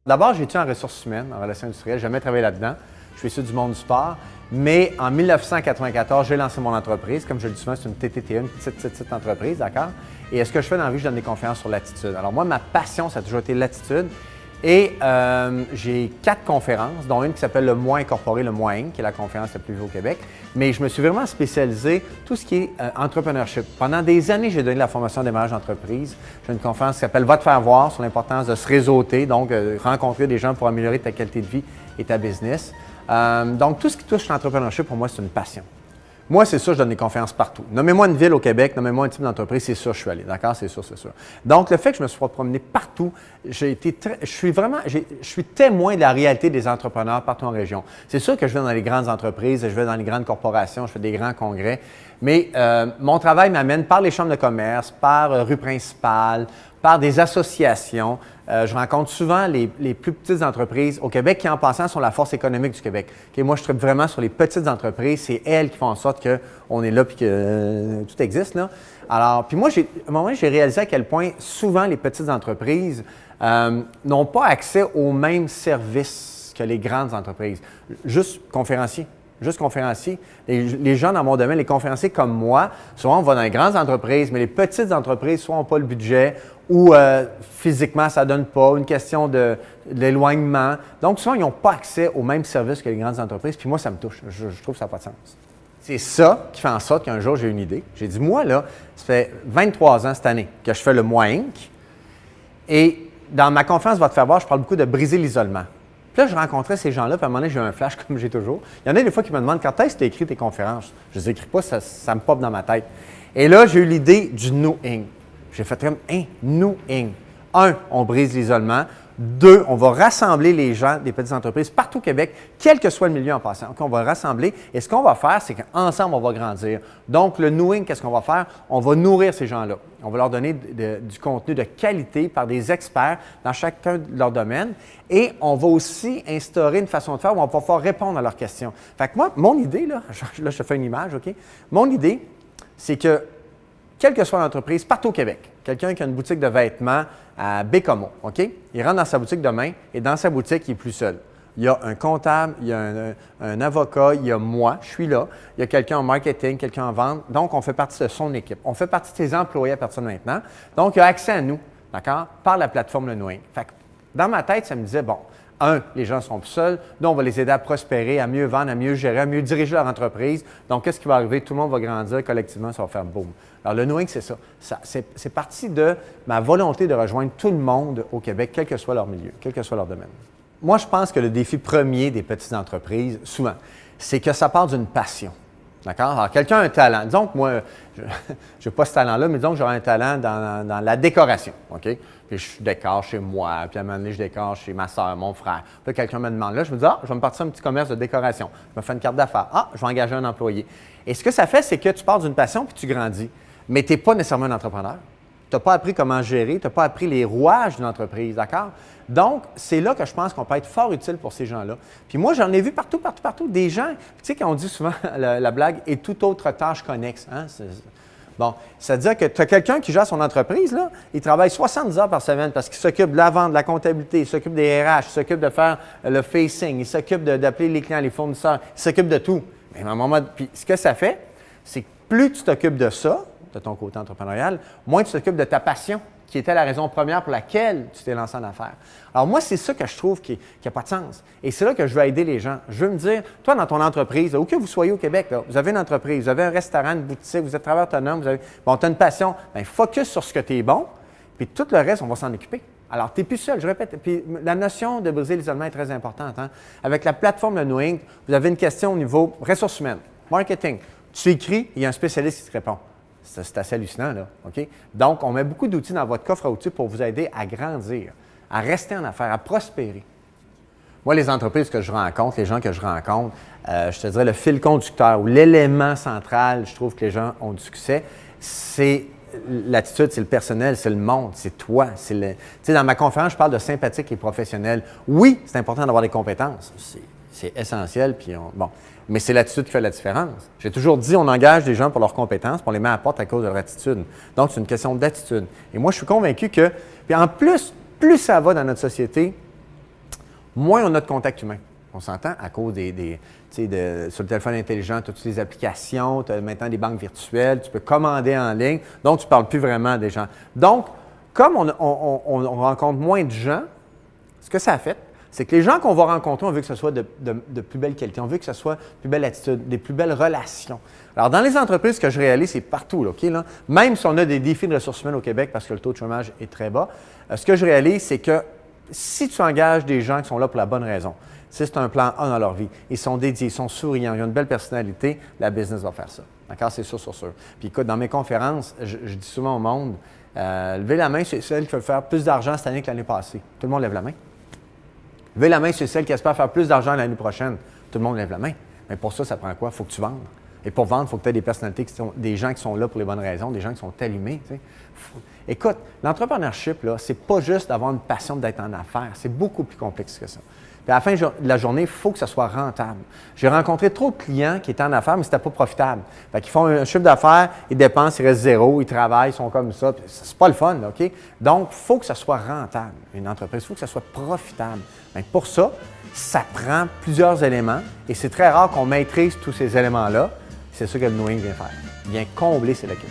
D'abord, j'ai étudié en ressources humaines, en relations industrielles. J'ai jamais travaillé là-dedans. Je suis issu du monde du sport. Mais en 1994, j'ai lancé mon entreprise. Comme je le dis souvent, c'est une TTTE, une petite entreprise, d'accord? Et ce que je fais dans la vie, je donne des conférences sur l'attitude. Alors moi, ma passion, ça a toujours été l'attitude. Et j'ai 4 conférences, dont une qui s'appelle le Moi incorporé, le Moi Inc., qui est la conférence la plus vue au Québec. Mais je me suis vraiment spécialisé tout ce qui est entrepreneurship. Pendant des années, j'ai donné de la formation de démarrage d'entreprise. J'ai une conférence qui s'appelle Va te faire voir sur l'importance de se réseauter, donc rencontrer des gens pour améliorer ta qualité de vie et ta business. Donc, tout ce qui touche l'entrepreneurship, pour moi, c'est une passion. Moi, c'est sûr, je donne des conférences partout. Nommez-moi une ville au Québec, nommez-moi un type d'entreprise, c'est sûr, je suis allé. D'accord? C'est sûr, c'est sûr. Donc, le fait que je me suis promené partout, je suis témoin de la réalité des entrepreneurs partout en région. C'est sûr que je vais dans les grandes entreprises, je vais dans les grandes corporations, je fais des grands congrès, mais mon travail m'amène par les chambres de commerce, par rue principale, par des associations. Je rencontre souvent les plus petites entreprises au Québec qui, en passant, sont la force économique du Québec. Okay, moi, je traite vraiment sur les petites entreprises. C'est elles qui font en sorte qu'on est là et que tout existe, là. Alors, puis moi, à un moment, j'ai réalisé à quel point souvent les petites entreprises n'ont pas accès aux mêmes services que les grandes entreprises. Juste conférencier. Les gens dans mon domaine, les conférenciers comme moi, souvent on va dans les grandes entreprises, mais les petites entreprises, soit n'ont pas le budget ou physiquement ça ne donne pas, une question de l'éloignement. Donc souvent, ils n'ont pas accès aux mêmes services que les grandes entreprises. Puis moi, ça me touche. Je trouve que ça n'a pas de sens. C'est ça qui fait en sorte qu'un jour, j'ai une idée. J'ai dit, moi, là, ça fait 23 ans cette année que je fais le Moi Inc. Et dans ma conférence Va te faire voir, je parle beaucoup de briser l'isolement. Puis là, je rencontrais ces gens-là, puis à un moment donné, j'ai eu un flash comme j'ai toujours. Il y en a des fois qui me demandent quand est-ce que tu as écrit tes conférences. Je ne les écris pas, ça me pop dans ma tête. Et là, j'ai eu l'idée du Nous Inc. J'ai fait comme Nous Inc. 1, on brise l'isolement. 2, on va rassembler les gens des petites entreprises partout au Québec, quel que soit le milieu en passant. Okay, on va rassembler. Et ce qu'on va faire, c'est qu'ensemble, on va grandir. Donc, le Nous Inc., qu'est-ce qu'on va faire? On va nourrir ces gens-là. On va leur donner du contenu de qualité par des experts dans chacun de leurs domaines. Et on va aussi instaurer une façon de faire où on va pouvoir répondre à leurs questions. Fait que moi, mon idée, là je te fais une image, OK? Mon idée, c'est que, quelle que soit l'entreprise, partout au Québec, quelqu'un qui a une boutique de vêtements à Bécomo, OK? Il rentre dans sa boutique demain et dans sa boutique, il n'est plus seul. Il y a un comptable, il y a un avocat, il y a moi, je suis là. Il y a quelqu'un en marketing, quelqu'un en vente. Donc, on fait partie de son équipe. On fait partie de ses employés à partir de maintenant. Donc, il a accès à nous, d'accord, par la plateforme Le Nous Inc. Fait que, dans ma tête, ça me disait, bon, 1, les gens sont plus seuls. 2, on va les aider à prospérer, à mieux vendre, à mieux gérer, à mieux diriger leur entreprise. Donc, qu'est-ce qui va arriver? Tout le monde va grandir collectivement, ça va faire boum. Alors, le Nous Inc., c'est ça. C'est parti de ma volonté de rejoindre tout le monde au Québec, quel que soit leur milieu, quel que soit leur domaine. Moi, je pense que le défi premier des petites entreprises, souvent, c'est que ça part d'une passion. D'accord? Alors, quelqu'un a un talent. Disons que moi, je n'ai pas ce talent-là, mais disons que j'aurais un talent dans la décoration. OK? Puis je décore chez moi, puis à un moment donné, je décore chez ma soeur, mon frère. Puis quelqu'un me demande là, je me dis, je vais me partir un petit commerce de décoration. Je me fais une carte d'affaires. Je vais engager un employé. Et ce que ça fait, c'est que tu pars d'une passion puis tu grandis. Mais tu n'es pas nécessairement un entrepreneur. Tu n'as pas appris comment gérer, tu n'as pas appris les rouages d'une entreprise, d'accord? Donc, c'est là que je pense qu'on peut être fort utile pour ces gens-là. Puis moi, j'en ai vu partout, des gens, tu sais, qu'on dit souvent la blague « et toute autre tâche connexe hein? ». Bon, c'est-à-dire que tu as quelqu'un qui gère son entreprise, là, il travaille 70 heures par semaine parce qu'il s'occupe de la vente, de la comptabilité, il s'occupe des RH, il s'occupe de faire le facing, il s'occupe d'appeler les clients, les fournisseurs, il s'occupe de tout. Mais à un moment, puis ce que ça fait, c'est que plus tu t'occupes de ça, de ton côté entrepreneurial, moins tu t'occupes de ta passion, qui était la raison première pour laquelle tu t'es lancé en affaires. Alors moi, c'est ça que je trouve qui n'a pas de sens. Et c'est là que je veux aider les gens. Je veux me dire, toi, dans ton entreprise, où que vous soyez au Québec, là, vous avez une entreprise, vous avez un restaurant, une boutique, vous êtes travailleur autonome, tu as une passion, bien, focus sur ce que tu es bon, puis tout le reste, on va s'en occuper. Alors, tu n'es plus seul, je répète. Puis la notion de briser l'isolement est très importante. Hein? Avec la plateforme Le Nous Inc., vous avez une question au niveau ressources humaines, marketing. Tu écris, il y a un spécialiste qui te répond. C'est assez hallucinant, là. OK? Donc, on met beaucoup d'outils dans votre coffre à outils pour vous aider à grandir, à rester en affaires, à prospérer. Moi, les entreprises que je rencontre, les gens que je rencontre, je te dirais le fil conducteur ou l'élément central, je trouve que les gens ont du succès, c'est l'attitude, c'est le personnel, c'est le monde, c'est toi. Tu sais, dans ma conférence, je parle de sympathique et professionnel. Oui, c'est important d'avoir des compétences. C'est essentiel, puis bon. Mais c'est l'attitude qui fait la différence. J'ai toujours dit, on engage des gens pour leurs compétences, puis on les met à la porte à cause de leur attitude. Donc, c'est une question d'attitude. Et moi, je suis convaincu que, puis en plus ça va dans notre société, moins on a de contact humain. On s'entend à cause sur le téléphone intelligent, tu as toutes les applications, tu as maintenant des banques virtuelles, tu peux commander en ligne, donc tu ne parles plus vraiment des gens. Donc, comme on rencontre moins de gens, ce que ça a fait, c'est que les gens qu'on va rencontrer, on veut que ce soit de plus belle qualité, on veut que ce soit plus belle attitude, des plus belles relations. Alors, dans les entreprises, ce que je réalise, c'est partout, là, OK? Là, même si on a des défis de ressources humaines au Québec parce que le taux de chômage est très bas, ce que je réalise, c'est que si tu engages des gens qui sont là pour la bonne raison, si c'est un plan A dans leur vie, ils sont dédiés, ils sont souriants, ils ont une belle personnalité, la business va faire ça. D'accord? C'est sûr, sûr, sûr. Puis écoute, dans mes conférences, je dis souvent au monde, levez la main, c'est celle qui veut faire plus d'argent cette année que l'année passée. Tout le monde lève la main. Levez la main, c'est celle qui espère faire plus d'argent l'année prochaine. Tout le monde lève la main. Mais pour ça, ça prend quoi? Il faut que tu vendes. Et pour vendre, il faut que tu aies des personnalités, des gens qui sont là pour les bonnes raisons, des gens qui sont allumés. Tu sais. Écoute, l'entrepreneurship, là, c'est pas juste d'avoir une passion d'être en affaires. C'est beaucoup plus complexe que ça. Puis à la fin de la journée, il faut que ça soit rentable. J'ai rencontré trop de clients qui étaient en affaires, mais ce n'était pas profitable. Fait qu'ils font un chiffre d'affaires, ils dépensent, ils restent zéro, ils travaillent, ils sont comme ça. C'est pas le fun, là, OK? Donc, il faut que ça soit rentable, une entreprise. Il faut que ça soit profitable. Bien, pour ça, ça prend plusieurs éléments et c'est très rare qu'on maîtrise tous ces éléments-là. C'est ça que le Knowing vient faire. Il vient combler ces lacunes.